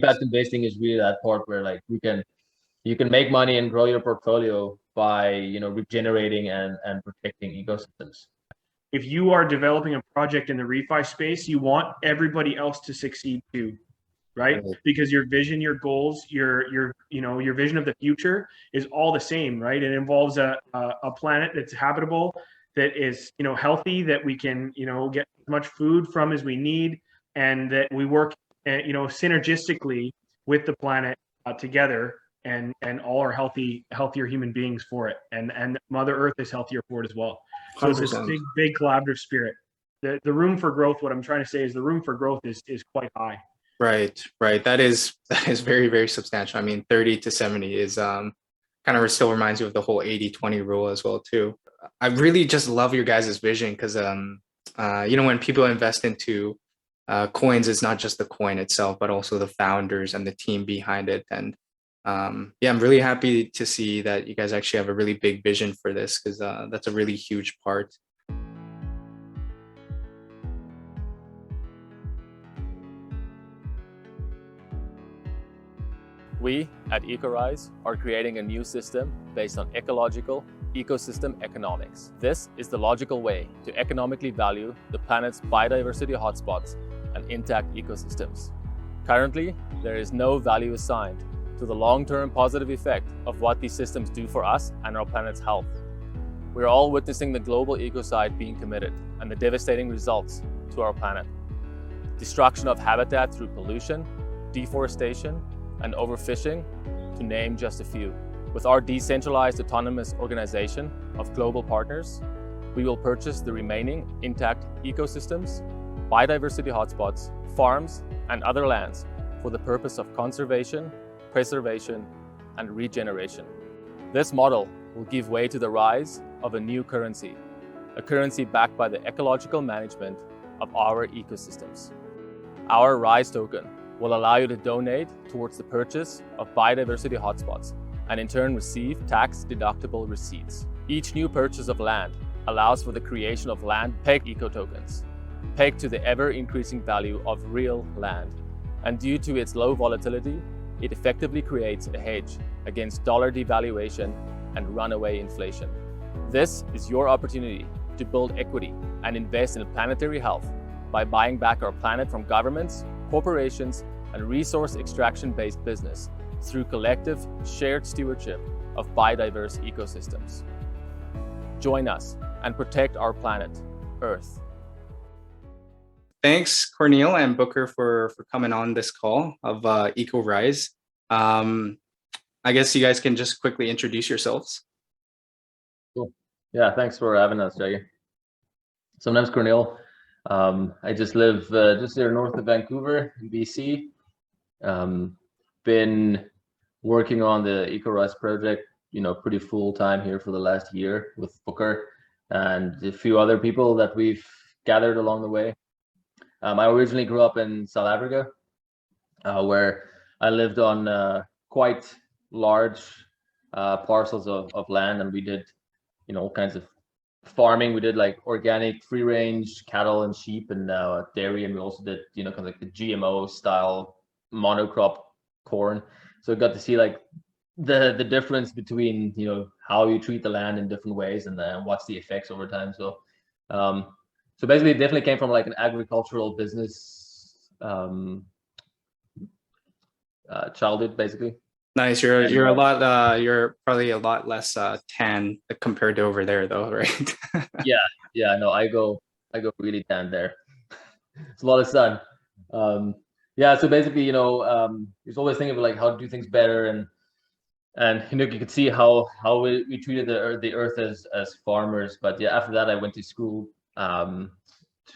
impact investing is really that part where like you can make money and grow your portfolio by regenerating and protecting ecosystems. If you are developing a project in the refi space, you want everybody else to succeed too, right? Because your vision, your goals, your vision of the future is all the same, right? It involves a planet that's habitable, that is healthy, that we can get as much food from as we need, and that we work synergistically with the planet together, and all are healthier human beings for it, and Mother Earth is healthier for it as well. So 100%. It's this big collaborative spirit. The room for growth, what I'm trying to say is the room for growth is quite high. Right. That is very, very substantial. I mean, 30 to 70 is kind of still reminds you of the whole 80-20 rule as well too. I really just love your guys' vision because when people invest into coins, it's not just the coin itself, but also the founders and the team behind it. And I'm really happy to see that you guys actually have a really big vision for this, because that's a really huge part. We at Ecorise are creating a new system based on ecological ecosystem economics. This is the logical way to economically value the planet's biodiversity hotspots and intact ecosystems. Currently, there is no value assigned to the long-term positive effect of what these systems do for us and our planet's health. We're all witnessing the global ecocide being committed and the devastating results to our planet. Destruction of habitat through pollution, deforestation, and overfishing, to name just a few. With our decentralized autonomous organization of global partners, we will purchase the remaining intact ecosystems, biodiversity hotspots, farms, and other lands for the purpose of conservation, preservation, and regeneration. This model will give way to the rise of a new currency, a currency backed by the ecological management of our ecosystems. Our RISE token will allow you to donate towards the purchase of biodiversity hotspots and in turn receive tax-deductible receipts. Each new purchase of land allows for the creation of land-pegged eco-tokens, pegged to the ever-increasing value of real land. And due to its low volatility, it effectively creates a hedge against dollar devaluation and runaway inflation. This is your opportunity to build equity and invest in planetary health by buying back our planet from governments, corporations, and resource extraction-based business through collective shared stewardship of biodiverse ecosystems. Join us and protect our planet, Earth. Thanks, Corneal and Booker, for coming on this call of Ecorise. I guess you guys can just quickly introduce yourselves. Cool. Yeah, thanks for having us, Jagger. So my name's Corneal. I just live just here north of Vancouver in BC. Been working on the Ecorise project, pretty full time here for the last year with Booker and a few other people that we've gathered along the way. I originally grew up in South Africa, where I lived on quite large parcels of land, and we did, all kinds of farming. We did like organic free range cattle and sheep and dairy, and we also did kind of like the GMO style monocrop corn. So I got to see like the difference between how you treat the land in different ways and what's the effects over time. So so basically it definitely came from like an agricultural business childhood, basically. Nice. You're a lot you're probably a lot less tan compared to over there though, right? yeah no, I go really tan there. It's a lot of sun. Yeah, so basically there's always thinking of like how to do things better, and you could see how we treated the earth as farmers. But yeah, after that I went to school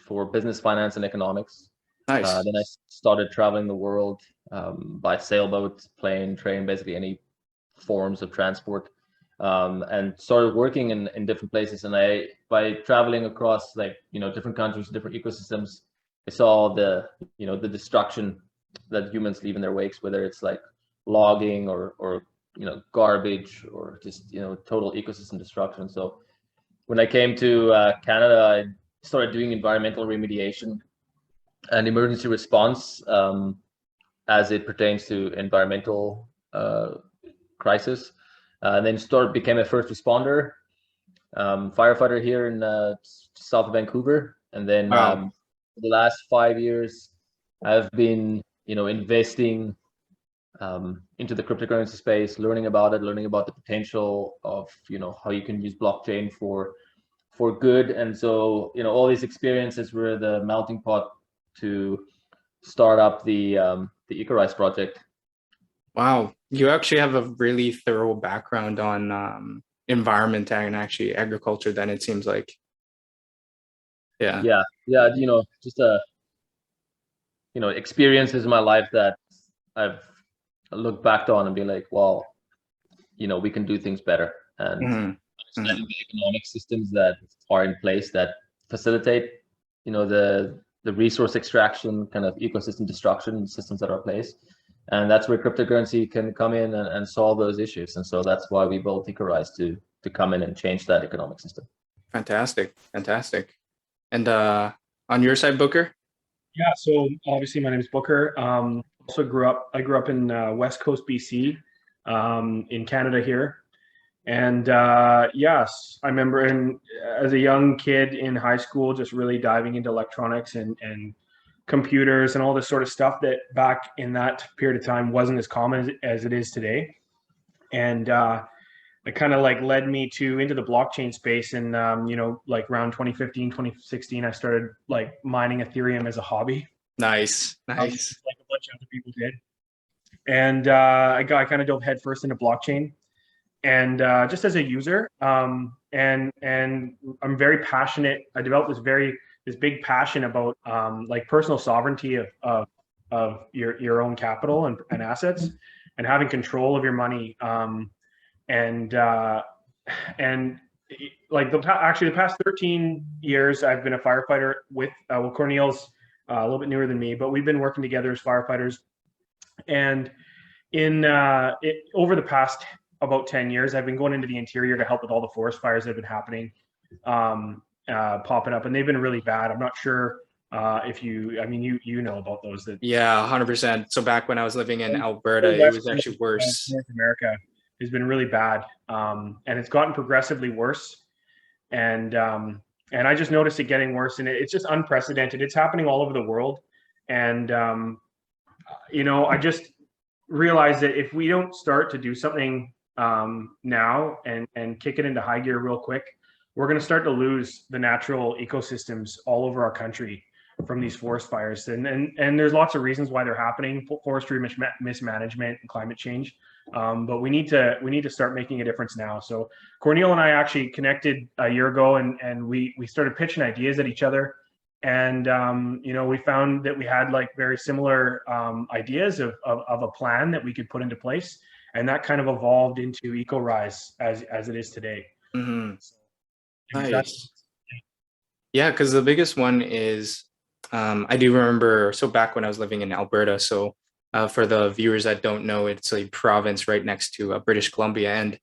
for business finance and economics. Nice. Then I started traveling the world by sailboat, plane, train, basically any forms of transport, and started working in different places. And by traveling across like different countries, different ecosystems, I saw the destruction that humans leave in their wakes, whether it's like logging or garbage or just total ecosystem destruction. So when I came to Canada, I started doing environmental remediation and emergency response as it pertains to environmental crisis. And then became a first responder, firefighter here in south of Vancouver. And then Wow. for the last 5 years, I've been, investing into the cryptocurrency space, learning about it, learning about the potential of, how you can use blockchain for good. And so, all these experiences were the melting pot to start up the Ecorise project. Wow. You actually have a really thorough background on environment and actually agriculture then, it seems like. Yeah. Yeah, just experiences in my life that I've looked back on and been like, well, we can do things better. And understanding the economic systems that are in place that facilitate, the resource extraction, kind of ecosystem destruction systems that are in place. And that's where cryptocurrency can come in and solve those issues. And so that's why we built Ecorise to come in and change that economic system. Fantastic. And on your side, Booker? Yeah, so obviously my name is Booker. I grew up in West Coast BC, in Canada here. And yes, I remember as a young kid in high school, just really diving into electronics and computers and all this sort of stuff that back in that period of time wasn't as common as it is today. And it kind of like led me into the blockchain space. And, like around 2015, 2016, I started like mining Ethereum as a hobby. Nice. Like a bunch of other people did. And I kind of dove headfirst into blockchain. And just as a user, and I'm very passionate. I developed this big passion about like personal sovereignty of your own capital and assets, and having control of your money. And like the past 13 years, I've been a firefighter with Corneil's a little bit newer than me, but we've been working together as firefighters. And over the past about 10 years, I've been going into the interior to help with all the forest fires that have been happening, popping up, and they've been really bad. I'm not sure if you know about those. Yeah, 100%. So back when I was living in Alberta, it was actually worse. North America has been really bad, and it's gotten progressively worse. And I just noticed it getting worse, and it's just unprecedented. It's happening all over the world, and I just realized that if we don't start to do something now and kick it into high gear real quick, we're going to start to lose the natural ecosystems all over our country from these forest fires. And there's lots of reasons why they're happening: forestry mismanagement and climate change. But we need to start making a difference now. So Corneil and I actually connected a year ago, and we started pitching ideas at each other. And we found that we had like very similar ideas of a plan that we could put into place, and that kind of evolved into Ecorise as it is today. Mm-hmm. So, nice. Yeah, because the biggest one is I do remember. So back when I was living in Alberta, so for the viewers that don't know, it's a province right next to British Columbia, and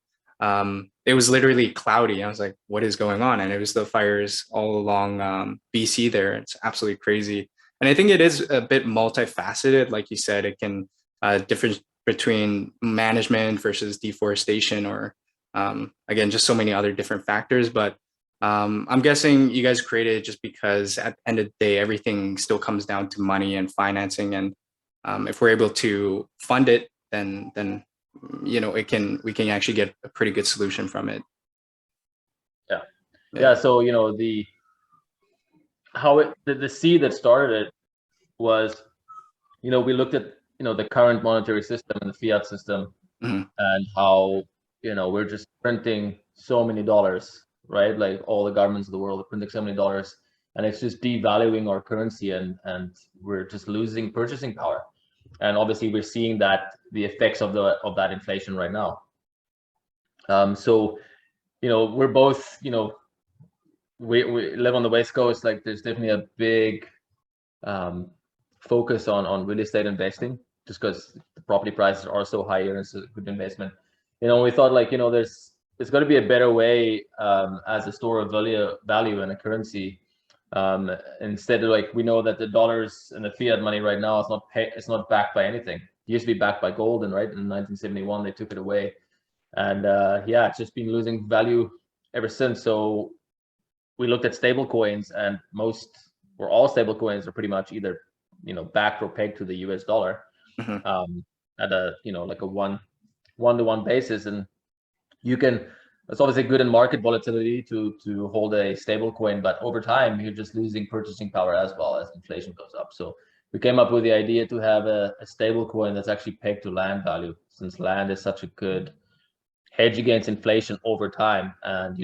it was literally cloudy. I was like, what is going on? And it was the fires all along BC there. It's absolutely crazy. And I think it is a bit multifaceted. Like you said, it can differ between management versus deforestation, or again, just so many other different factors. But I'm guessing you guys created it just because at the end of the day, everything still comes down to money and financing. And if we're able to fund it, then we can actually get a pretty good solution from it. Yeah. So the seed that started it was, we looked at the current monetary system and the fiat system, mm-hmm. and how we're just printing so many dollars, right? Like all the governments of the world are printing so many dollars, and it's just devaluing our currency, and we're just losing purchasing power. And obviously we're seeing the effects of that inflation right now. So we're both we live on the West Coast. Like there's definitely a big focus on real estate investing, just because the property prices are so high here, and it's a good investment. We thought like there's got to be a better way as a store of value and a currency Instead of like, we know that the dollars and the fiat money right now is it's not backed by anything. It used to be backed by gold, and right in 1971 they took it away, and yeah, it's just been losing value ever since. So we looked at stable coins, and all stable coins are pretty much either backed or pegged to the US dollar, at a like a one-to-one basis. And it's obviously good in market volatility to hold a stable coin, but over time you're just losing purchasing power as well as inflation goes up. So we came up with the idea to have a stable coin that's actually pegged to land value, since land is such a good hedge against inflation over time. And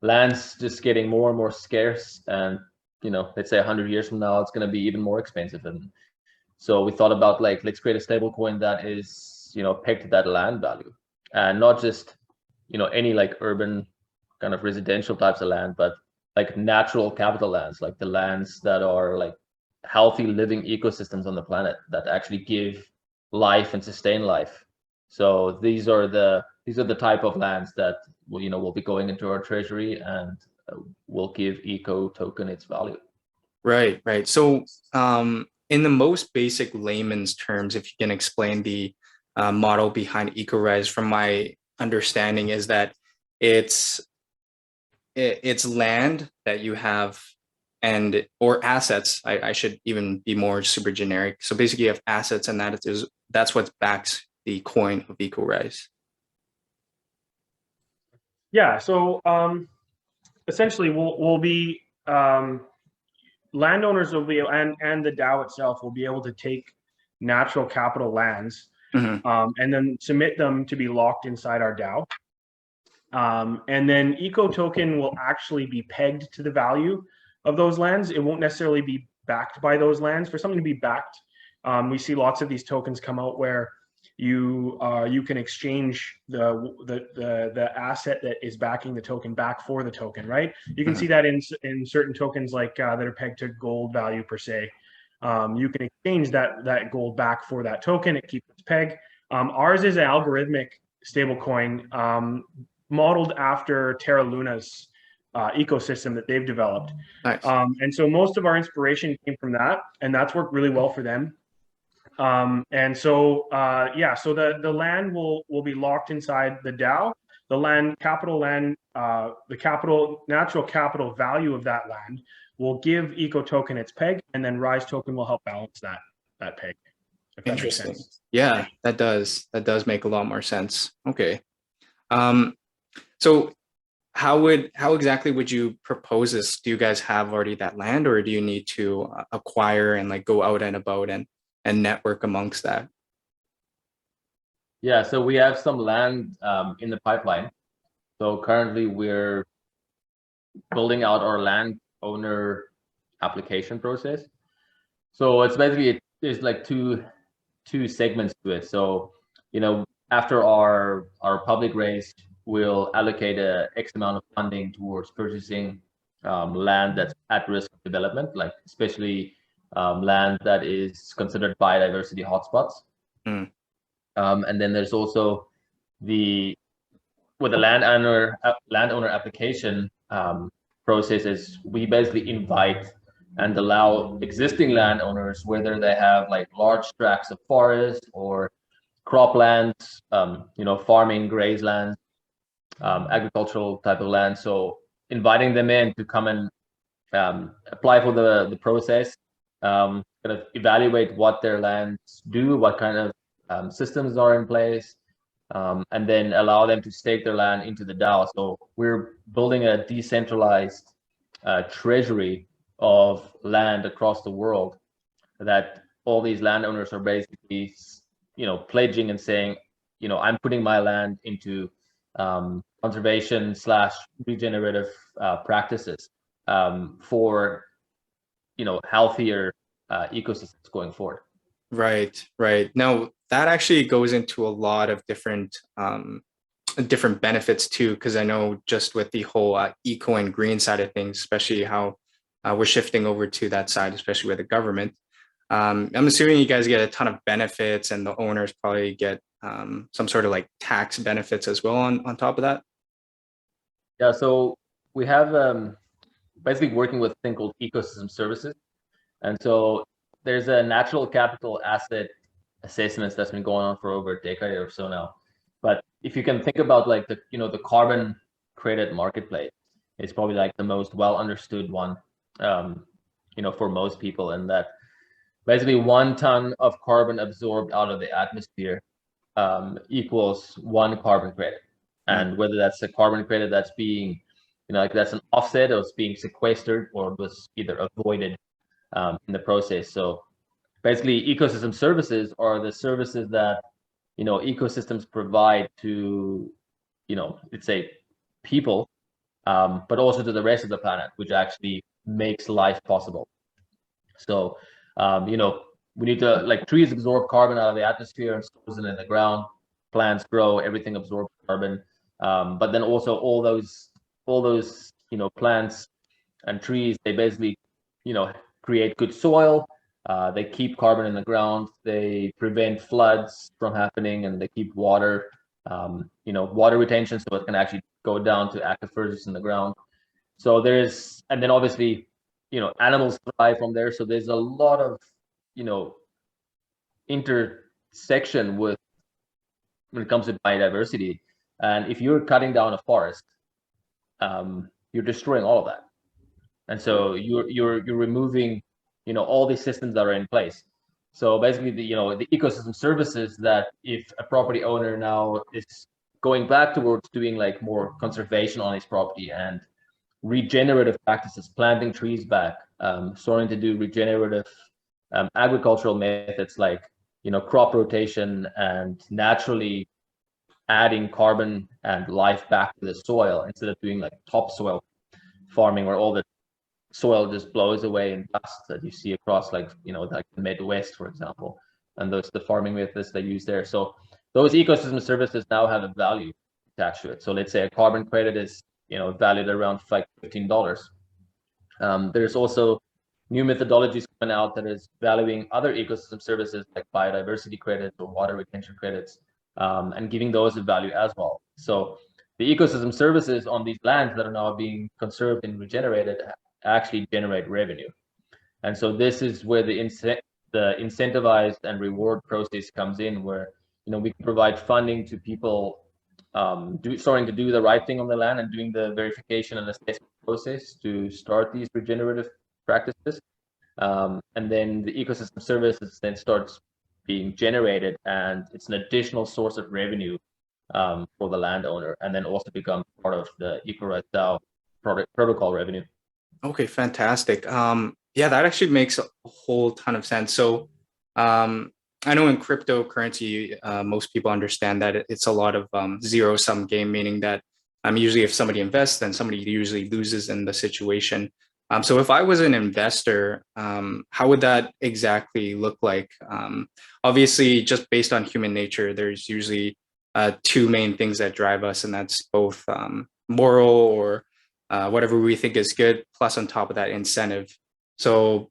land's just getting more and more scarce, and let's say 100 years from now it's going to be even more expensive. And so we thought about, like, let's create a stable coin that is pegged to that land value, and not just any like urban kind of residential types of land, but like natural capital lands, like the lands that are like healthy living ecosystems on the planet that actually give life and sustain life. So these are the type of lands that will be going into our treasury, and will give eco token its value. Right. So in the most basic layman's terms, if you can explain the model behind Ecorise, from my understanding is that it's land that you have, or assets. I should even be more super generic. So basically you have assets, and that's what backs the coin of Ecorise. Yeah. So essentially we'll be landowners will be, and the DAO itself will be able to take natural capital lands, and then submit them to be locked inside our DAO. And then eco token will actually be pegged to the value of those lands. It won't necessarily be backed by those lands. For something to be backed, we see lots of these tokens come out where you can exchange the asset that is backing the token back for the token, right? You can see that in certain tokens like that are pegged to gold value per se. You can exchange that gold back for that token. It keeps its peg. Ours is an algorithmic stablecoin modeled after Terra Luna's ecosystem that they've developed. Nice. And so most of our inspiration came from that, and that's worked really well for them. And so so the land will be locked inside the DAO. The natural capital value of that land will give eco token its peg, and then Rise token will help balance that peg. If that makes sense. Yeah, that does make a lot more sense. Okay. So how exactly would you propose this? Do you guys have already that land, or do you need to acquire and like go out and about and network amongst that? Yeah, so we have some land in the pipeline. So currently we're building out our land owner application process. So it's basically, there's like two segments to it. So after our public raise, we'll allocate a X amount of funding towards purchasing land that's at risk of development, like especially land that is considered biodiversity hotspots. And then there's also with the landowner application process, is we basically invite and allow existing landowners, whether they have like large tracts of forest or croplands, farming, grazelands, agricultural type of land. So inviting them in to come and apply for the process, kind of evaluate what their lands do, what kind of systems are in place, and then allow them to stake their land into the DAO. So we're building a decentralized treasury of land across the world that all these landowners are basically, pledging and saying, I'm putting my land into conservation / regenerative practices for healthier ecosystems going forward. Right. Now that actually goes into a lot of different benefits too, because I know just with the whole eco and green side of things, especially how we're shifting over to that side, especially with the government. I'm assuming you guys get a ton of benefits, and the owners probably get some sort of like tax benefits as well on top of that. Yeah, so we have basically working with a thing called ecosystem services. And so there's a natural capital asset assessments that's been going on for over a decade or so now. But if you can think about like the carbon credit marketplace, it's probably like the most well understood one, for most people, and that basically 1 ton of carbon absorbed out of the atmosphere equals 1 carbon credit. And whether that's a carbon credit that's being, like that's an offset, or it's being sequestered, or was either avoided in the process. So basically, ecosystem services are the services that ecosystems provide to let's say people, but also to the rest of the planet, which actually makes life possible. So we need to, like, trees absorb carbon out of the atmosphere and stores it in the ground. Plants grow, everything absorbs carbon. But then also all those plants and trees, they basically create good soil. They keep carbon in the ground. They prevent floods from happening, and they keep water, water retention, so it can actually go down to aquifers in the ground. So and then obviously, animals thrive from there. So there's a lot of, intersection when it comes to biodiversity. And if you're cutting down a forest, you're destroying all of that. And so you're removing, all these systems that are in place. So basically, the ecosystem services that if a property owner now is going back towards doing like more conservation on his property and regenerative practices, planting trees back, starting to do regenerative agricultural methods like crop rotation and naturally adding carbon and life back to the soil, instead of doing like topsoil farming where all the soil just blows away in dust that you see across like the Midwest, for example, and those the farming methods they use there. So those ecosystem services now have a value attached to it. So let's say a carbon credit is valued around like $15. There's also new methodologies coming out that is valuing other ecosystem services like biodiversity credits or water retention credits, and giving those a value as well. So the ecosystem services on these lands that are now being conserved and regenerated actually generate revenue. And so this is where the incentivized and reward process comes in, where we can provide funding to people starting to do the right thing on the land and doing the verification and assessment process to start these regenerative practices. And then the ecosystem services then starts being generated, and it's an additional source of revenue for the landowner, and then also become part of the Ecorise DAO protocol revenue. Okay, fantastic. Yeah, that actually makes a whole ton of sense. So I know in cryptocurrency, most people understand that it's a lot of zero-sum game, meaning that usually if somebody invests, then somebody usually loses in the situation. So if I was an investor, how would that exactly look like? Obviously, just based on human nature, there's usually 2 main things that drive us, and that's both moral or whatever we think is good, plus on top of that incentive. So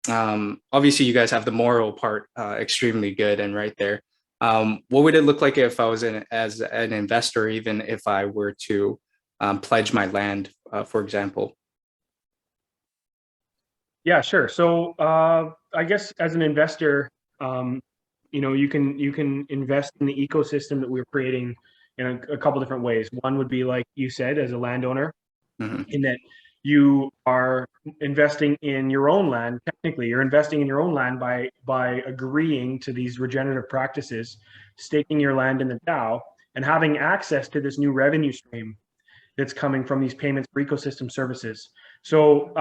obviously you guys have the moral part extremely good and right there. What would it look like if I was as an investor, even if I were to pledge my land, for example? Yeah, sure. So I guess as an investor, you can invest in the ecosystem that we're creating in a couple different ways. One would be, like you said, as a landowner, in that you are investing in your own land. Technically, you're investing in your own land by agreeing to these regenerative practices, staking your land in the DAO, and having access to this new revenue stream that's coming from these payments for ecosystem services. So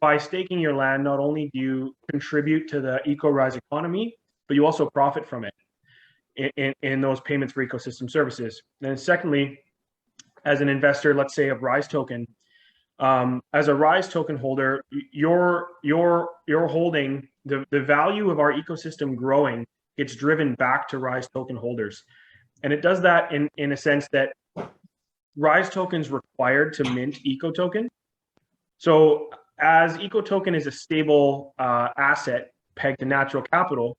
by staking your land, not only do you contribute to the Ecorise economy, but you also profit from it in those payments for ecosystem services. And secondly, as an investor, let's say of Rise token, as a Rise token holder, you're holding the value of our ecosystem growing. It's driven back to Rise token holders, and it does that in a sense that Rise token's required to mint Eco token. So as Eco token is a stable asset pegged to natural capital,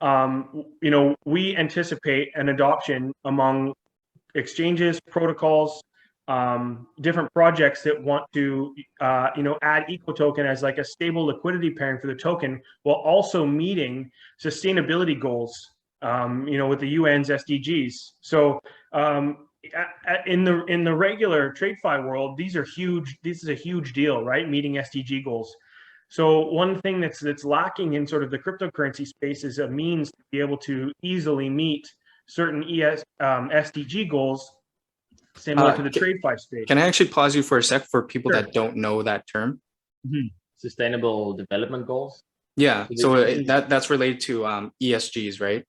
we anticipate an adoption among exchanges, protocols, different projects that want to, add eco token as like a stable liquidity pairing for the token, while also meeting sustainability goals, with the UN's SDGs. So in the regular TradeFi world, these are huge. This is a huge deal, right? Meeting SDG goals. So one thing that's lacking in sort of the cryptocurrency space is a means to be able to easily meet certain SDG goals, similar to the TradeFi space. Can I actually pause you for a sec for people Sure. that don't know that term? Sustainable development goals. Yeah, so that's related to ESGs, right?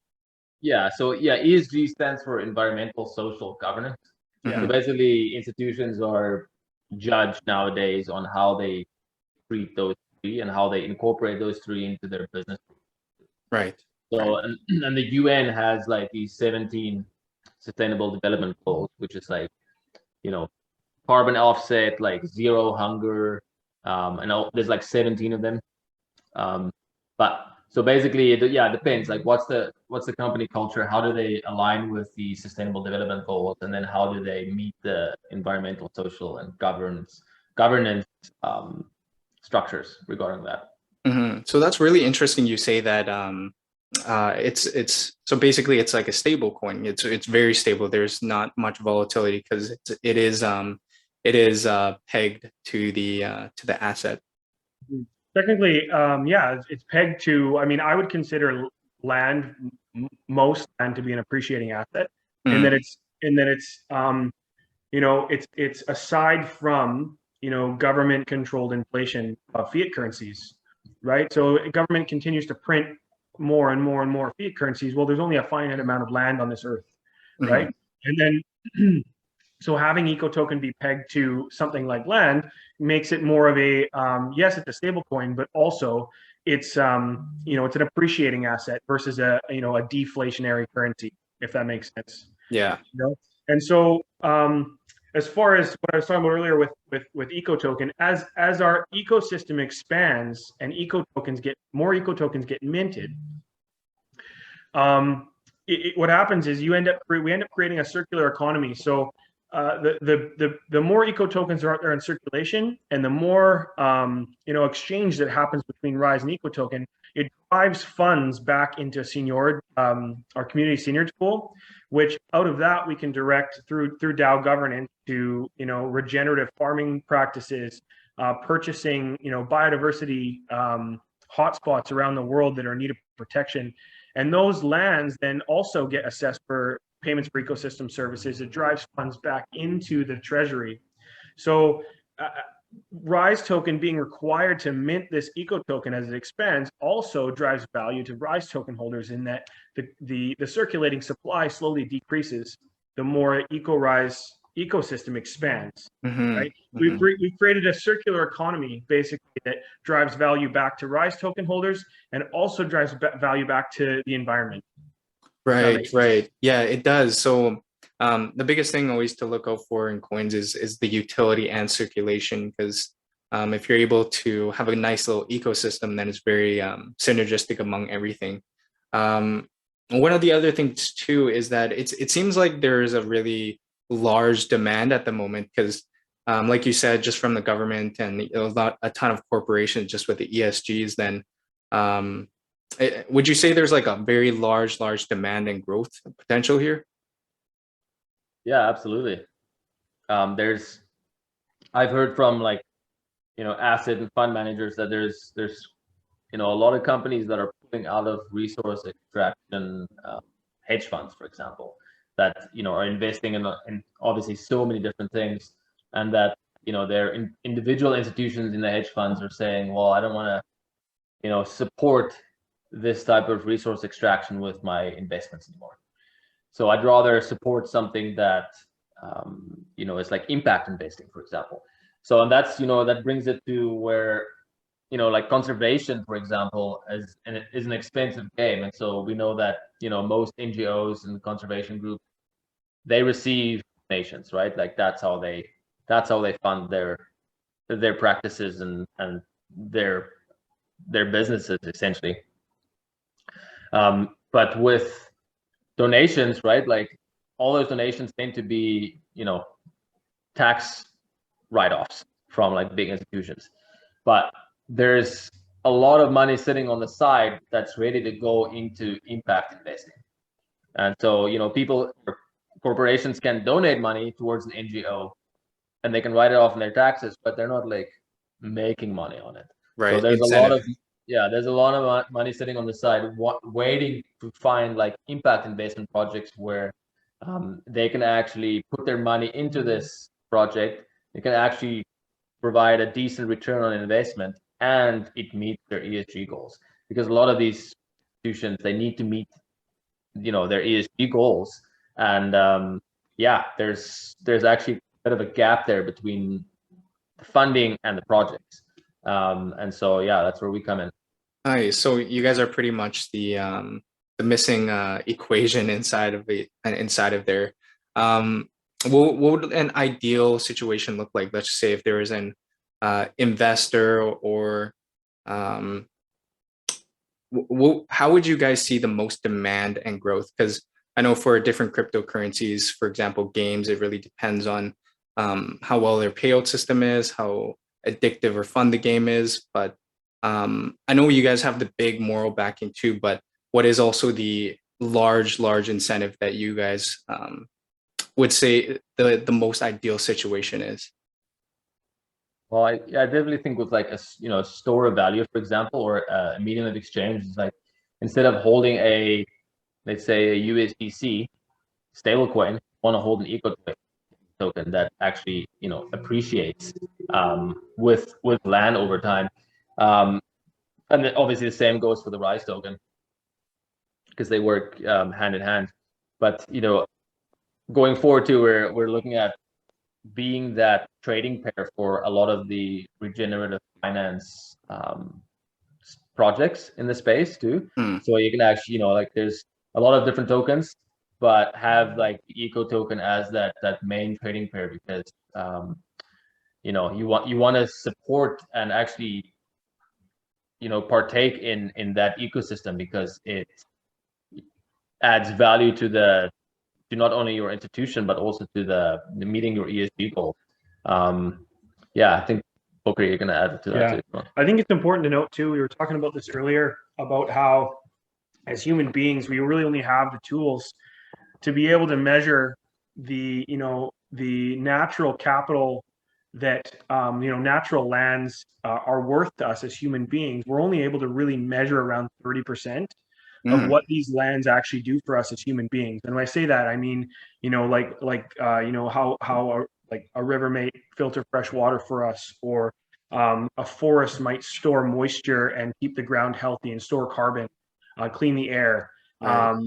Yeah, so ESG stands for environmental social governance. So basically, institutions are judged nowadays on how they treat those three and how they incorporate those three into their business. Right. So and the UN has like these 17 sustainable development goals, which is like, carbon offset, like zero hunger, and there's like 17 of them. But so basically, it depends. Like, what's the company culture? How do they align with the sustainable development goals, and then how do they meet the environmental, social, and governance structures regarding that? So that's really interesting. You say that it's so basically it's like a stable coin. It's very stable. There's not much volatility because it is pegged to the asset. Technically, it's pegged to. I mean, I would consider most land to be an appreciating asset, and that it's it's aside from government-controlled inflation of fiat currencies, right? So government continues to print more and more and more fiat currencies. Well, there's only a finite amount of land on this earth, right? And then so having eco token be pegged to something like land makes it more of a yes, it's a stable coin, but also it's it's an appreciating asset versus a deflationary currency, if that makes sense. Yeah. And so as far as what I was talking about earlier with eco token, as our ecosystem expands and more eco tokens get minted, what happens is we end up creating a circular economy. So the more eco tokens are out there in circulation, and the more exchange that happens between Rise and eco token, it drives funds back into our community senior pool, which out of that we can direct through DAO governance to regenerative farming practices, purchasing biodiversity hotspots around the world that are in need of protection, and those lands then also get assessed for payments for ecosystem services. It drives funds back into the treasury. So Rise token being required to mint this eco token as it expands also drives value to Rise token holders, in that the circulating supply slowly decreases the more Ecorise ecosystem expands. Right? We've created a circular economy basically that drives value back to Rise token holders and also drives value back to the environment. Right. Yeah, it does. So the biggest thing always to look out for in coins is the utility and circulation, because if you're able to have a nice little ecosystem, then it's very synergistic among everything. One of the other things too is that it seems like there is a really large demand at the moment, because like you said, just from the government and a ton of corporations just with the ESGs, then would you say there's like a very large demand and growth potential here? Yeah, absolutely. I've heard from asset and fund managers that there's a lot of companies that are pulling out of resource extraction hedge funds, for example, that are investing in obviously so many different things, and that their individual institutions in the hedge funds are saying, well, I don't want to support this type of resource extraction with my investments anymore. So I'd rather support something that is like impact investing, for example. So and that's that brings it to where like conservation, for example, is an expensive game, and so we know that most NGOs and conservation groups, they receive donations, right? Like that's how they fund their practices and their businesses essentially. But with donations, right, like all those donations tend to be tax write-offs from like big institutions, but there's a lot of money sitting on the side that's ready to go into impact investing. And so, people or corporations can donate money towards an NGO and they can write it off in their taxes, but they're not like making money on it. Right. So there's Incentive. there's a lot of money sitting on the side waiting to find like impact investment projects where they can actually put their money into this project. They can actually provide a decent return on investment and it meets their ESG goals, because a lot of these institutions, they need to meet their ESG goals, and there's actually a bit of a gap there between the funding and the projects, and so that's where we come in. Nice. So you guys are pretty much the missing equation inside of there. What would an ideal situation look like? Let's just say if there is an investor, or how would you guys see the most demand and growth? Because I know for different cryptocurrencies, for example, games, it really depends on how well their payout system is, how addictive or fun the game is. But I know you guys have the big moral backing too, but what is also the large incentive that you guys would say the most ideal situation is? Well, I definitely think with like a store of value, for example, or a medium of exchange, is like instead of holding let's say a USDC stablecoin, you want to hold an eco token that actually appreciates with land over time, and then obviously the same goes for the Rise token, because they work hand in hand. But going forward too, we're looking at being that trading pair for a lot of the regenerative finance projects in the space too. So you can actually like there's a lot of different tokens, but have like the eco token as that main trading pair, because you want to support and actually partake in that ecosystem, because it adds value to not only your institution but also to the meeting your ESG goal. I think Poker, you're gonna add to that too. I think it's important to note too, we were talking about this earlier about how as human beings we really only have the tools to be able to measure the natural capital that natural lands are worth to us as human beings. We're only able to really measure around 30% of what these lands actually do for us as human beings. And when I say that, I mean, how a river may filter fresh water for us, or a forest might store moisture and keep the ground healthy and store carbon, clean the air. How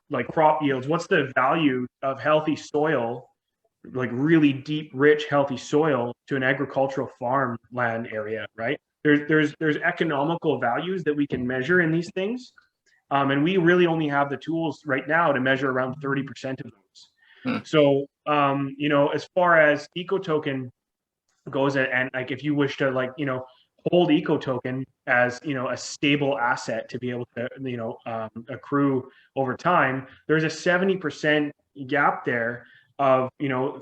like crop yields, what's the value of healthy soil, like really deep, rich, healthy soil to an agricultural farmland area, right? There's economical values that we can measure in these things, and we really only have the tools right now to measure around 30% of those. So as far as eco token goes, and like if you wish to hold eco token as a stable asset to be able to accrue over time, there's a 70% gap there of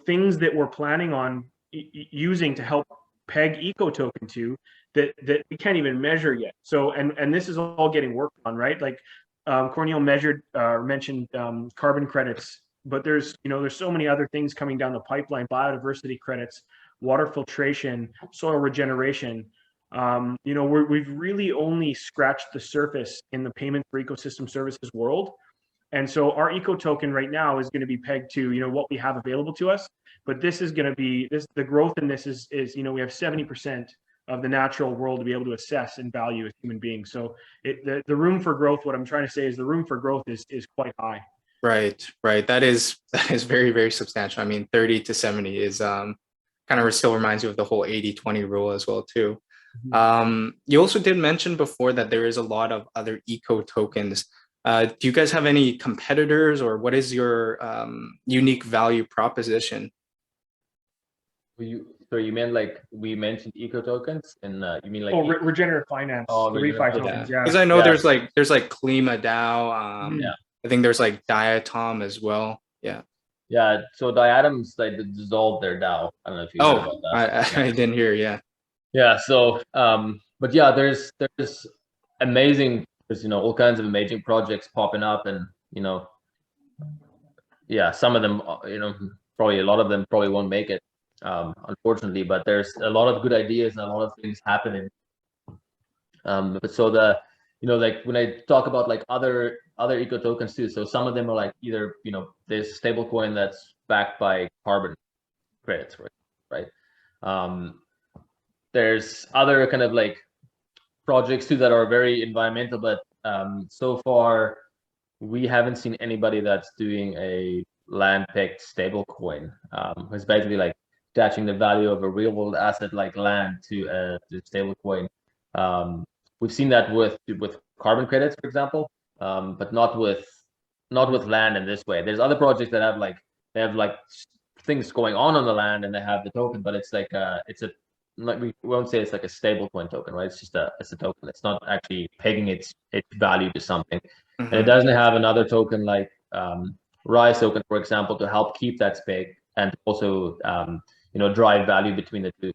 things that we're planning on using to help peg eco token to that we can't even measure yet. So and this is all getting worked on, right? Like Cornel mentioned carbon credits, but there's so many other things coming down the pipeline: biodiversity credits, water filtration, soil regeneration. We've really only scratched the surface in the payment for ecosystem services world. And so our eco token right now is going to be pegged to what we have available to us. But this is going to be the growth in this is we have 70% of the natural world to be able to assess and value as human beings. So the room for growth, what I'm trying to say is the room for growth is quite high. Right. That is very, very substantial. I mean, 30 to 70 is kind of still reminds you of the whole 80-20 rule as well too. You also did mention before that there is a lot of other eco tokens. Do you guys have any competitors, or what is your unique value proposition? So you meant like we mentioned eco tokens, and you mean like regenerative finance, the refi tokens, because I know there's like Klima DAO. I think there's like Diatom as well. Yeah, so Diatom's like dissolved their DAO. I don't know if you heard about that. I didn't hear. Yeah. Yeah. So, but yeah, there's amazing, there's all kinds of amazing projects popping up, and yeah, some of them, probably a lot of them probably won't make it, unfortunately. But there's a lot of good ideas and a lot of things happening. But so like when I talk about like other eco tokens too, so some of them are like either there's a stable coin that's backed by carbon credits, right? There's other kind of like projects too that are very environmental, but so far we haven't seen anybody that's doing a land pegged stable coin. It's basically like attaching the value of a real world asset like land to a stable coin. We've seen that with carbon credits, for example, but not with land in this way. There's other projects that have like things going on the land and they have the token, but it's like we won't say it's like a stable coin token, right? It's just a token. It's not actually pegging its value to something. And it doesn't have another token like Rise token, for example, to help keep that peg and also drive value between the two.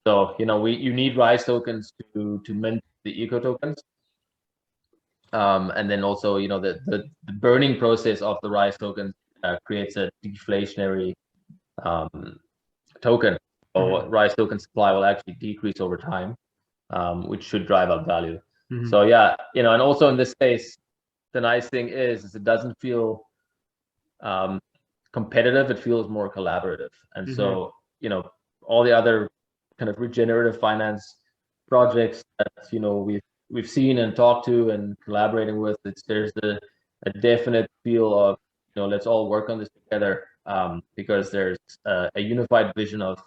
So you need Rise tokens to mint the eco tokens, and then also the burning process of the Rise tokens creates a deflationary token. So Rise token supply will actually decrease over time, which should drive up value. So yeah, and also in this case, the nice thing is it doesn't feel competitive. It feels more collaborative. And so all the other kind of regenerative finance projects that we've seen and talked to and collaborating with, there's a definite feel of let's all work on this together, because there's a unified vision of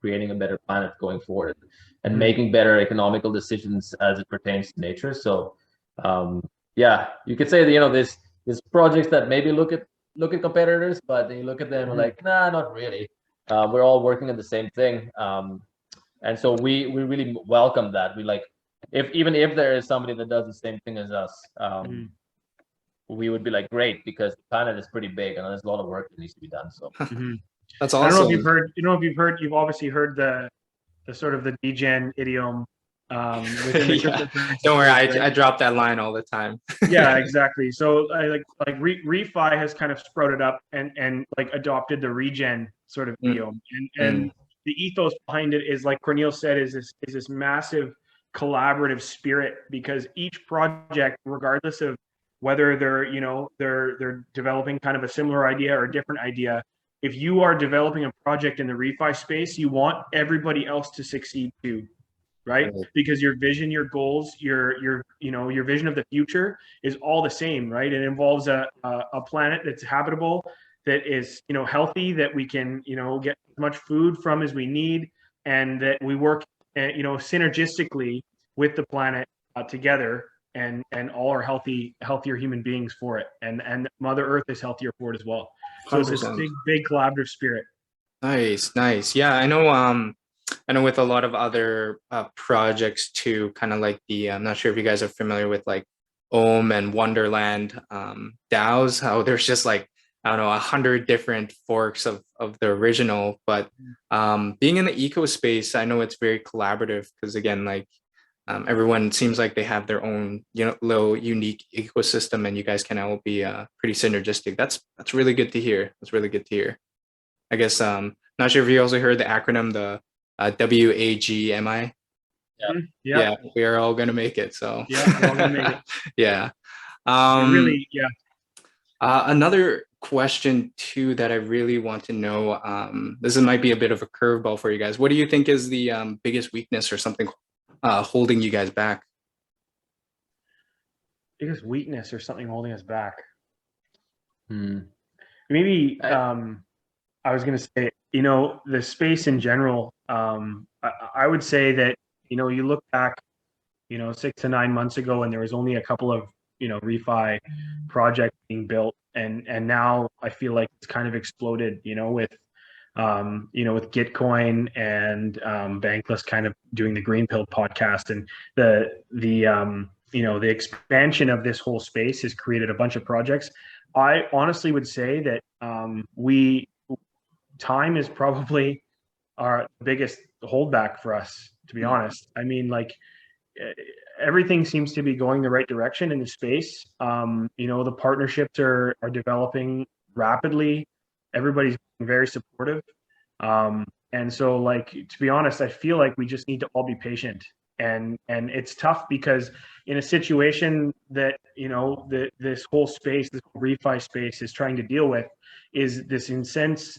creating a better planet going forward and making better economical decisions as it pertains to nature. So yeah, you could say that there's projects that maybe look at competitors, but then you look at them and like, nah, not really. We're all working on the same thing, and so we really welcome that. We like, even if there is somebody that does the same thing as us, we would be like, great, because the planet is pretty big and there's a lot of work that needs to be done. So that's awesome. I don't know if you've obviously heard the sort of the degen idiom. Within the Don't worry, I drop that line all the time. Yeah, exactly. So like refi has kind of sprouted up and like adopted the regen sort of idiom, and the ethos behind it is, like Cornel said, is this massive collaborative spirit, because each project, regardless of whether they're developing kind of a similar idea or a different idea, if you are developing a project in the refi space, you want everybody else to succeed too, right? Because your vision, your goals, your vision of the future is all the same, right? It involves a planet that's habitable, that is healthy, that we can get as much food from as we need, and that we work synergistically with the planet together, and all are healthier human beings for it, and Mother Earth is healthier for it as well. So 100%. It's this big collaborative spirit. Nice. Yeah, I know with a lot of other projects too, kind of like I'm not sure if you guys are familiar with like Ohm and Wonderland DAOs, how there's just like, I don't know, 100 different forks of the original. But being in the eco space, I know it's very collaborative, because again, like everyone seems like they have their own little unique ecosystem, and you guys can all be pretty synergistic. That's really good to hear. I guess not sure if you also heard the acronym, the WAGMI. Yeah, we are all gonna make it. So yeah, we're all gonna make it. Yeah. Really, yeah. Another question too that I really want to know. This might be a bit of a curveball for you guys. What do you think is the biggest weakness or something holding you guys back? Biggest weakness or something holding us back? Maybe I was going to say, the space in general. I would say that you look back, 6 to 9 months ago, and there was only a couple of refi projects being built, and now I feel like it's kind of exploded. With Gitcoin and Bankless kind of doing the Green Pill podcast, and the expansion of this whole space has created a bunch of projects. I honestly would say that time is probably our biggest holdback for us, to be honest. I mean, like everything seems to be going the right direction in the space. The partnerships are developing rapidly. Everybody's very supportive. And so, like, to be honest, I feel like we just need to all be patient. And it's tough because in a situation that, this whole space, this whole refi space is trying to deal with, is this intense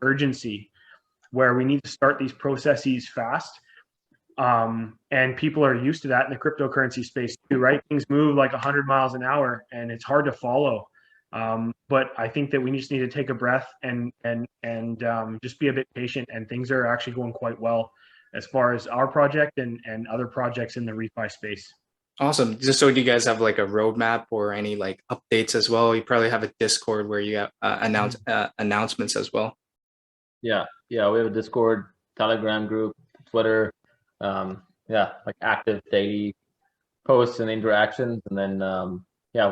urgency where we need to start these processes fast. And people are used to that in the cryptocurrency space too, right? Things move like 100 miles an hour and it's hard to follow. But I think that we just need to take a breath and just be a bit patient, and things are actually going quite well as far as our project and other projects in the refi space. Awesome. Just so, do you guys have like a roadmap or any like updates as well? You probably have a Discord where you have announcements as well. Yeah, we have a Discord, Telegram group, Twitter, like active daily posts and interactions. And then,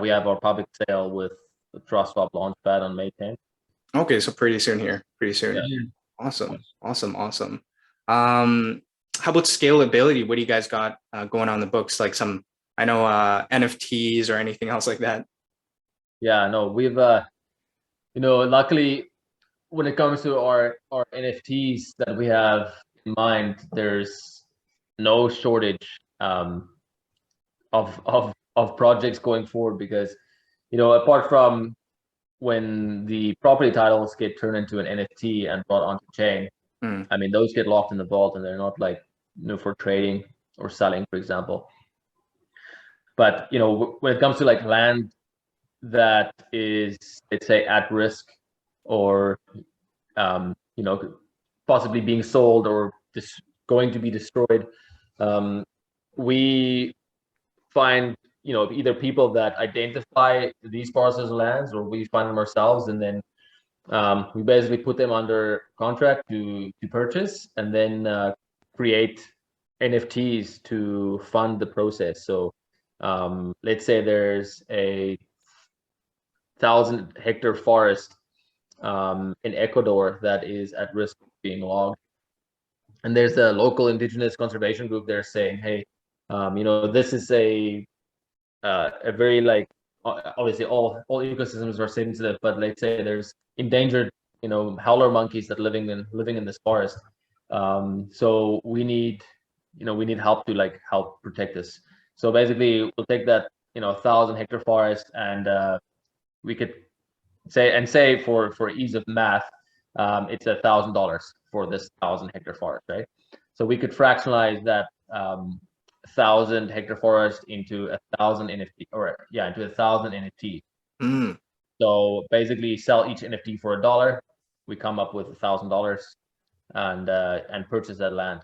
we have our public sale with the Trustswap launchpad on May 10th. Okay, so pretty soon here. Pretty soon. Yeah. Awesome. How about scalability? What do you guys got going on the books? Like some, I know, NFTs or anything else like that? Yeah, no, we've, luckily, when it comes to our NFTs that we have in mind, there's no shortage of projects going forward, because apart from when the property titles get turned into an NFT and brought onto chain, I mean, those get locked in the vault and they're not like for trading or selling, for example. But when it comes to like land that is, let's say, at risk, or possibly being sold or just going to be destroyed, we find either people that identify these parcels of lands, or we find them ourselves, and then we basically put them under contract to purchase, and then create NFTs to fund the process. So let's say there's a 1,000-hectare forest in Ecuador that is at risk of being logged, and there's a local indigenous conservation group there saying, hey, this is a very, like, obviously all ecosystems are sensitive, but let's say there's endangered howler monkeys that living in this forest, so we need help to like help protect this. So basically we'll take that 1,000-hectare forest, and we could say for ease of math, it's $1,000 for this 1,000-hectare forest, right? So we could fractionalize that 1,000-hectare forest into 1,000 NFT, into 1,000 NFT. So basically sell each NFT for $1. We come up with $1,000 and purchase that land.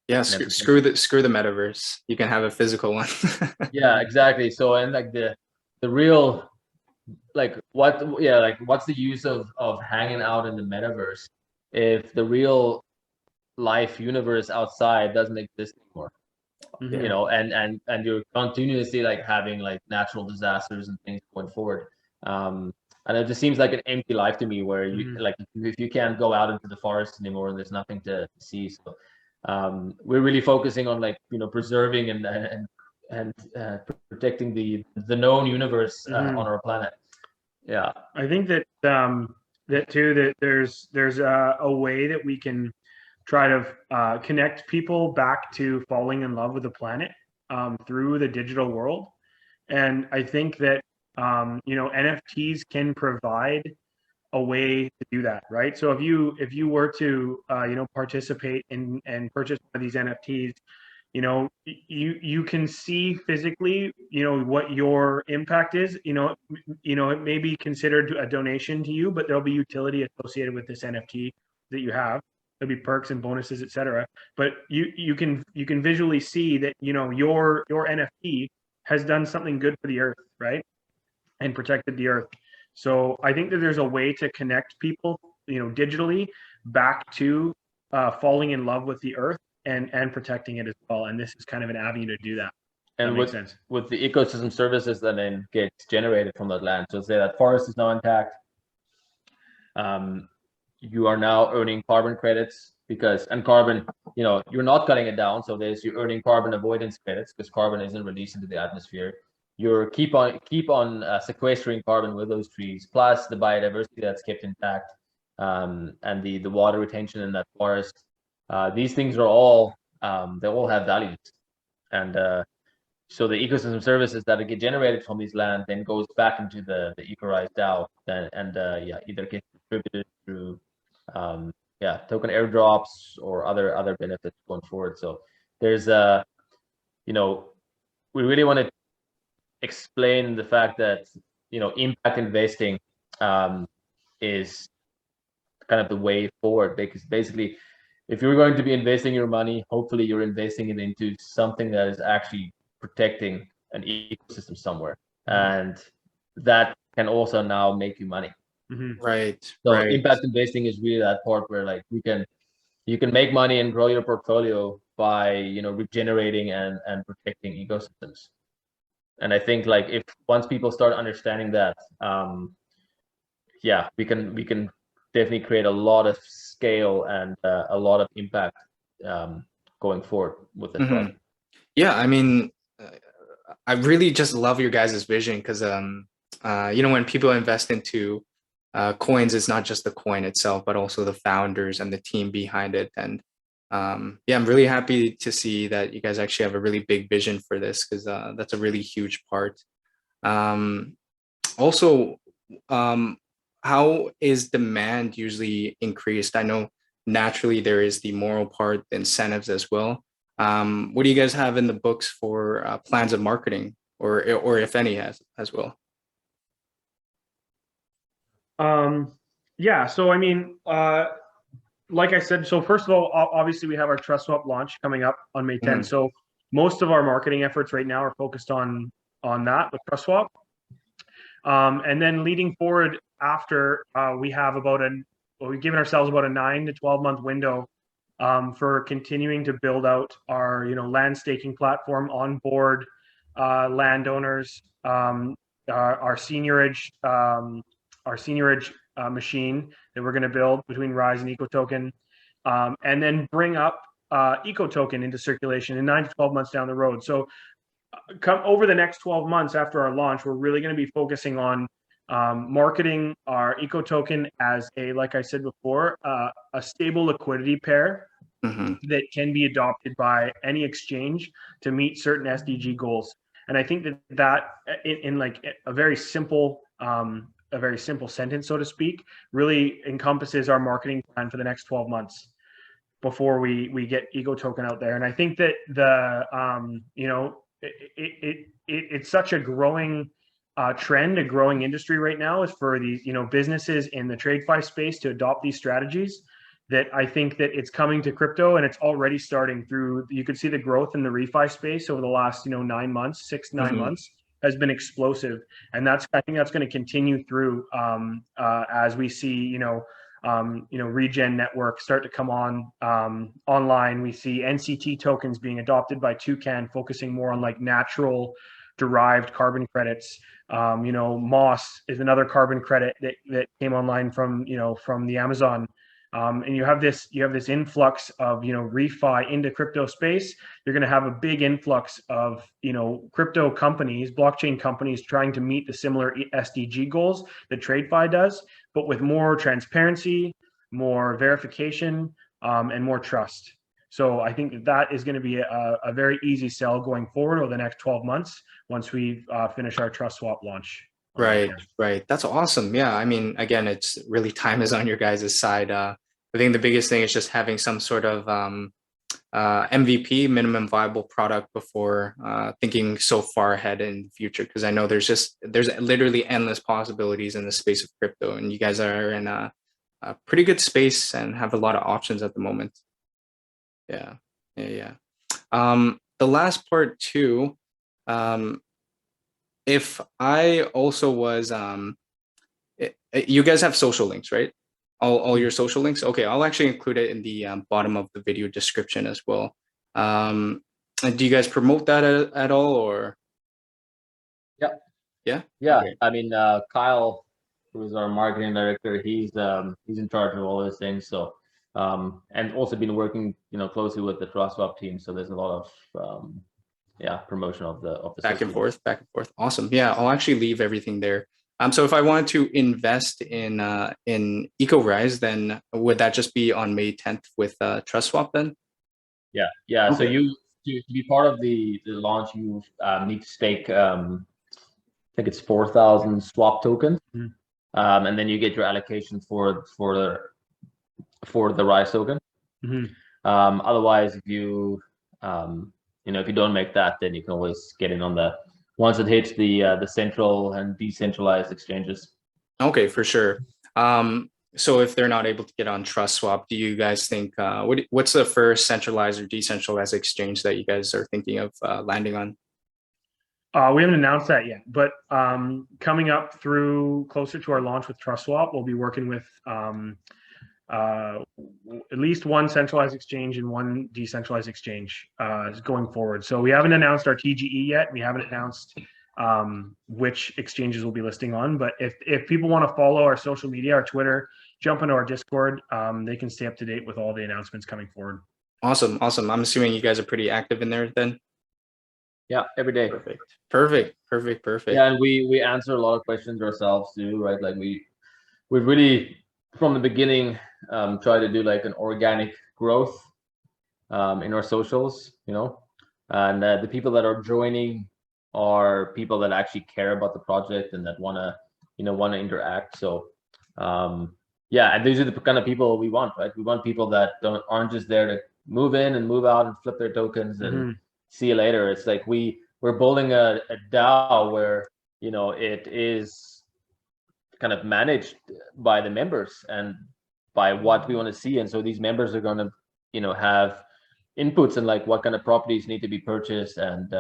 Yeah, screw the metaverse. You can have a physical one. Yeah, exactly. So, and like the real, like what's the use of hanging out in the metaverse if the real life universe outside doesn't exist anymore? And you're continuously like having like natural disasters and things going forward, and it just seems like an empty life to me, where you like, if you can't go out into the forest anymore and there's nothing to see. So we're really focusing on like preserving and protecting the known universe on our planet. Yeah, I think that that there's a way that we can try to connect people back to falling in love with the planet through the digital world. And I think that NFTs can provide a way to do that, right? So if you were to participate in and purchase one of these NFTs, you can see physically what your impact is. It may be considered a donation to you, but there'll be utility associated with this NFT that you have. There'll be perks and bonuses, etc. But you can visually see that your NFT has done something good for the earth, right? And protected the earth. So I think that there's a way to connect people, digitally back to falling in love with the earth and protecting it as well. And this is kind of an avenue to do that. And makes sense. with the ecosystem services that then gets generated from that land. So say that forest is now intact. You are now earning carbon credits and carbon, you're not cutting it down. So you're earning carbon avoidance credits because carbon isn't released into the atmosphere. You're keep on sequestering carbon with those trees, plus the biodiversity that's kept intact, and the water retention in that forest. These things are all they all have values, and so the ecosystem services that get generated from these land then goes back into the Ecorise DAO, and either gets distributed through token airdrops or other benefits going forward. So there's we really want to explain the fact that impact investing is kind of the way forward, because basically if you're going to be investing your money, hopefully you're investing it into something that is actually protecting an ecosystem somewhere, and that can also now make you money. Right. So right. impact investing is really that part where like you can make money and grow your portfolio by regenerating and protecting ecosystems. And I think like if once people start understanding that, we can definitely create a lot of scale and a lot of impact going forward with this project. Yeah, I mean, I really just love your guys' vision because when people invest into coins, it's not just the coin itself, but also the founders and the team behind it. And I'm really happy to see that you guys actually have a really big vision for this, because that's a really huge part. Also, how is demand usually increased? I know naturally there is the moral part, the incentives as well. What do you guys have in the books for plans of marketing, or if any as well? So I mean, like I said, so first of all, obviously we have our Trustswap launch coming up on May 10th. So most of our marketing efforts right now are focused on that with Trustswap. And then leading forward after, we have we've given ourselves about a 9 to 12 month window for continuing to build out our land staking platform, onboard landowners, our seniorage machine that we're going to build between Rise and EcoToken, and then bring up EcoToken into circulation in 9 to 12 months down the road. So come over the next 12 months after our launch, we're really going to be focusing on marketing our EcoToken as like I said before, a stable liquidity pair that can be adopted by any exchange to meet certain SDG goals. And I think that in like a very simple sentence, so to speak, really encompasses our marketing plan for the next 12 months before we get EcoToken out there. And I think that it's such a growing trend, a growing industry right now is for these businesses in the TradeFi space to adopt these strategies, that I think that it's coming to crypto, and it's already starting through. You could see the growth in the refi space over the last 9 months, 6 to 9 months has been explosive, and I think that's going to continue through as we see Regen Network start to come online. We see NCT tokens being adopted by Toucan, focusing more on like natural derived carbon credits. Moss is another carbon credit that came online from the Amazon. And you have this influx of refi into crypto space. You're going to have a big influx of crypto companies, blockchain companies, trying to meet the similar SDG goals that TradeFi does, but with more transparency, more verification, and more trust. So I think that is going to be a very easy sell going forward over the next 12 months once we finish our Trustswap launch. Right. That's awesome. Yeah, I mean, again, it's really time is on your guys' side. I think the biggest thing is just having some sort of MVP, minimum viable product, before thinking so far ahead in the future, because I know there's literally endless possibilities in the space of crypto, and you guys are in a pretty good space and have a lot of options at the moment. Yeah. The last part too, if I also was you guys have social links, right? All your social links. Okay, I'll actually include it in the bottom of the video description as well. And do you guys promote that at all, or? Yeah. Okay. I mean, Kyle, who is our marketing director, he's in charge of all those things. So, and also been working, closely with the Trustswap team. So there's a lot of promotion of the Back and forth. Awesome. Yeah, I'll actually leave everything there. So if I wanted to invest in Ecorise, then would that just be on May 10th with Trustswap then? Yeah. Okay. So you to be part of the launch, you need to stake. I think it's 4,000 swap tokens, and then you get your allocation for the Rise token. Otherwise, if you if you don't make that, then you can always get in on the once it hits the central and decentralized exchanges. Okay, for sure. So if they're not able to get on Trustswap, do you guys think what's the first centralized or decentralized exchange that you guys are thinking of landing on? We haven't announced that yet, but coming up through closer to our launch with Trustswap, we'll be working with at least one centralized exchange and one decentralized exchange going forward. So we haven't announced our TGE yet. We haven't announced which exchanges we'll be listing on. But if people want to follow our social media, our Twitter, jump into our Discord, they can stay up to date with all the announcements coming forward. Awesome. I'm assuming you guys are pretty active in there then. Yeah, every day. Perfect. Yeah, and we answer a lot of questions ourselves too, right? Like we really from the beginning try to do like an organic growth in our socials, and the people that are joining are people that actually care about the project and that want to interact. So and these are the kind of people we want, right? We want people that aren't just there to move in and move out and flip their tokens and see you later. It's like we're building a DAO where it is kind of managed by the members and by what we want to see, and so these members are going to have inputs in like what kind of properties need to be purchased and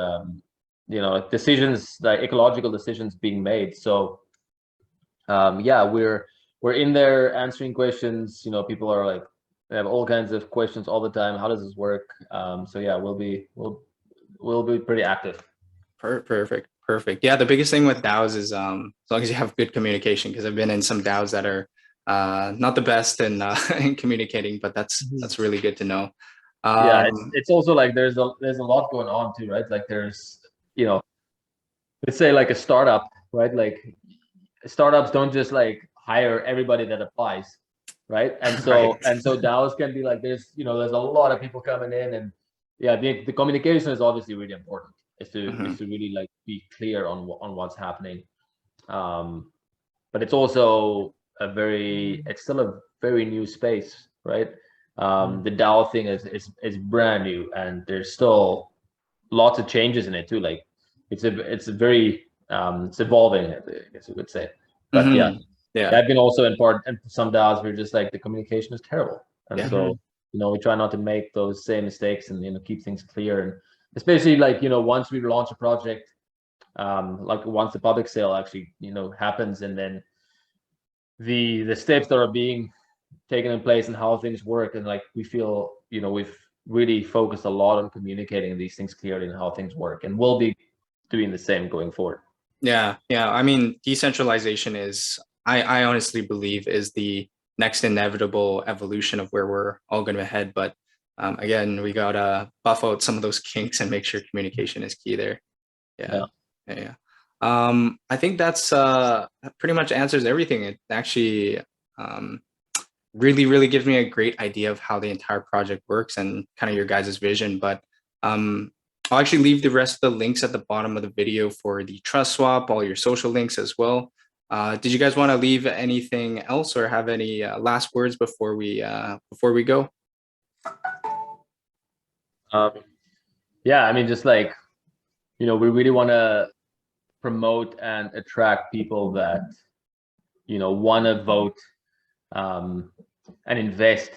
decisions, like ecological decisions being made. So we're in there answering questions. People are like, they have all kinds of questions all the time. How does this work? So yeah, we'll be pretty active. Perfect. Yeah, the biggest thing with DAOs is as long as you have good communication, because I've been in some DAOs that are not the best in communicating, but that's really good to know. It's also like there's a lot going on too, right? Like there's let's say like a startup, right? Like startups don't just like hire everybody that applies, right? And so DAOs can be like there's a lot of people coming in, and the communication is obviously really important. Is to really like be clear on what's happening, but it's also it's still a very new space, right? The DAO thing is brand new, and there's still lots of changes in it too. Like it's very it's evolving, I guess you would say. But I've been also in part, and some DAOs where just like the communication is terrible, and so we try not to make those same mistakes and keep things clear. And especially like once we launch a project, like once the public sale actually happens, and then the steps that are being taken in place and how things work, and like we feel we've really focused a lot on communicating these things clearly and how things work, and we'll be doing the same going forward. Yeah. I mean, decentralization is, I honestly believe, is the next inevitable evolution of where we're all going to head. But again, we gotta buff out some of those kinks and make sure communication is key there. Yeah. I think that's pretty much answers everything. It actually really gives me a great idea of how the entire project works and kind of your guys' vision. But I'll actually leave the rest of the links at the bottom of the video for the Trustswap, all your social links as well. Did you guys want to leave anything else or have any last words before we go? I mean, just like, we really want to promote and attract people that, want to vote and invest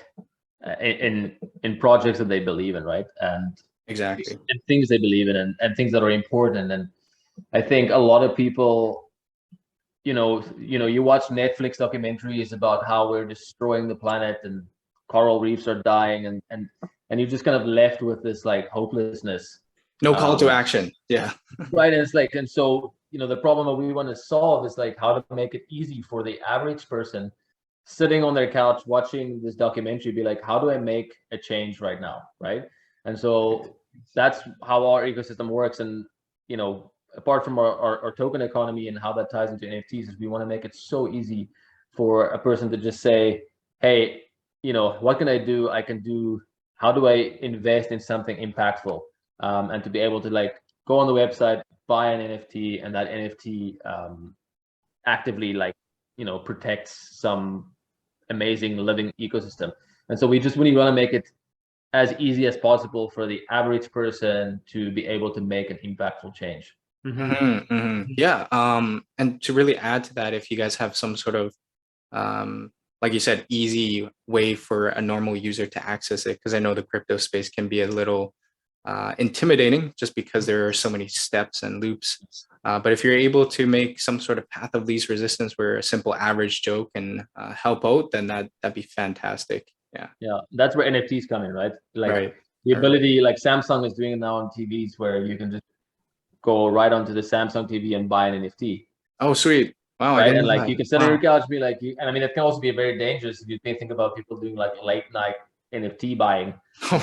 in projects that they believe in, right? And exactly, and things they believe in, and things that are important. And I think a lot of people, you watch Netflix documentaries about how we're destroying the planet and coral reefs are dying, and you're just kind of left with this like hopelessness. No call to action. Yeah. Right. And it's like, and so, the problem that we want to solve is like how to make it easy for the average person sitting on their couch watching this documentary, be like, how do I make a change right now? Right. And so that's how our ecosystem works. And, apart from our token economy and how that ties into NFTs, is we want to make it so easy for a person to just say, hey, what can I do? How do I invest in something impactful? And to be able to like go on the website, buy an NFT, and that NFT actively protects some amazing living ecosystem. And so we really want to make it as easy as possible for the average person to be able to make an impactful change. Yeah. And to really add to that, if you guys have some sort of like you said, easy way for a normal user to access it, because I know the crypto space can be a little intimidating just because there are so many steps and loops. But if you're able to make some sort of path of least resistance where a simple average Joe can help out, then that'd be fantastic. Yeah, that's where NFTs come in, right? Like right. The ability, like Samsung is doing it now on TVs, where you can just go right onto the Samsung TV and buy an NFT. Oh, sweet. Wow. Right. And like you can sit on your couch, be like, and I mean, it can also be very dangerous if you think about people doing like late night NFT buying,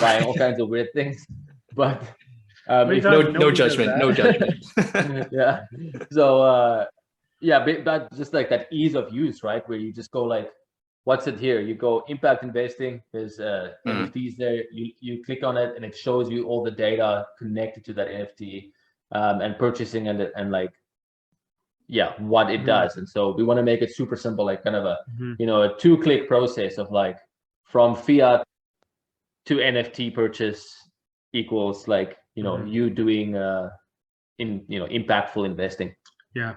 buying all kinds of weird things. But no judgment, no judgment. Yeah. So but just like that ease of use, right? Where you just go like, what's it here? You go impact investing. There's NFTs there. You click on it, and it shows you all the data connected to that NFT, and purchasing and like, what it does. And so we want to make it super simple, like kind of a a 2-click process of like from fiat to NFT purchase equals like you doing impactful investing. Yeah,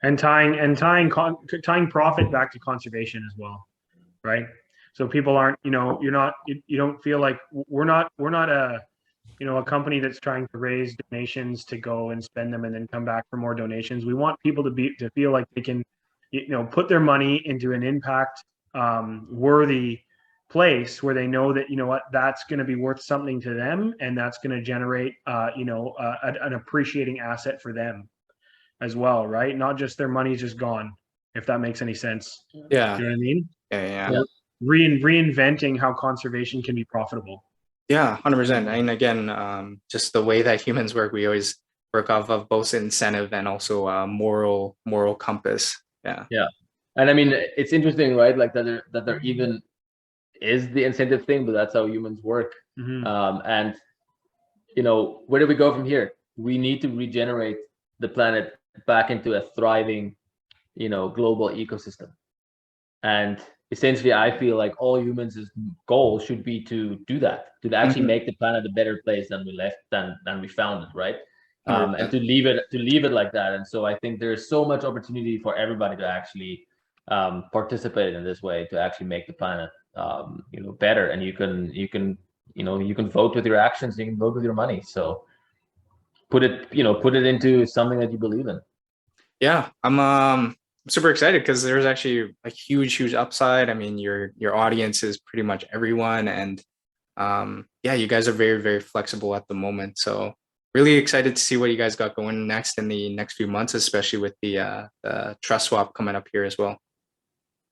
and tying profit back to conservation as well, right? So people aren't, you don't feel like we're not a company that's trying to raise donations to go and spend them and then come back for more donations. We want people to feel like they can, put their money into an impact worthy place where they know that, that's going to be worth something to them, and that's going to generate, an appreciating asset for them as well, right? Not just their money's just gone, if that makes any sense. Yeah. You know what I mean? Yeah. Reinventing how conservation can be profitable. Yeah, 100%. And again, just the way that humans work, we always work off of both incentive and also moral compass. Yeah. And I mean, it's interesting, right? Like that there even is the incentive thing, but that's how humans work. And where do we go from here? We need to regenerate the planet back into a thriving, global ecosystem. And essentially, I feel like all humans' goal should be to do that, to actually make the planet a better place than we found it, right? And to leave it like that. And so I think there's so much opportunity for everybody to actually participate in this way, to actually make the planet better. And you can vote with your actions, you can vote with your money. So put it into something that you believe in. Yeah, I'm super excited because there's actually a huge upside. I mean, your audience is pretty much everyone, and you guys are very, very flexible at the moment. So really excited to see what you guys got going next in the next few months, especially with the Trustswap coming up here as well.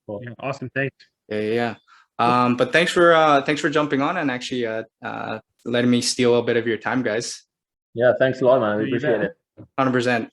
Cool. Yeah, awesome. Thanks. Yeah. But thanks for jumping on and actually letting me steal a bit of your time, guys. Yeah, thanks a lot, man. We appreciate it. 100%.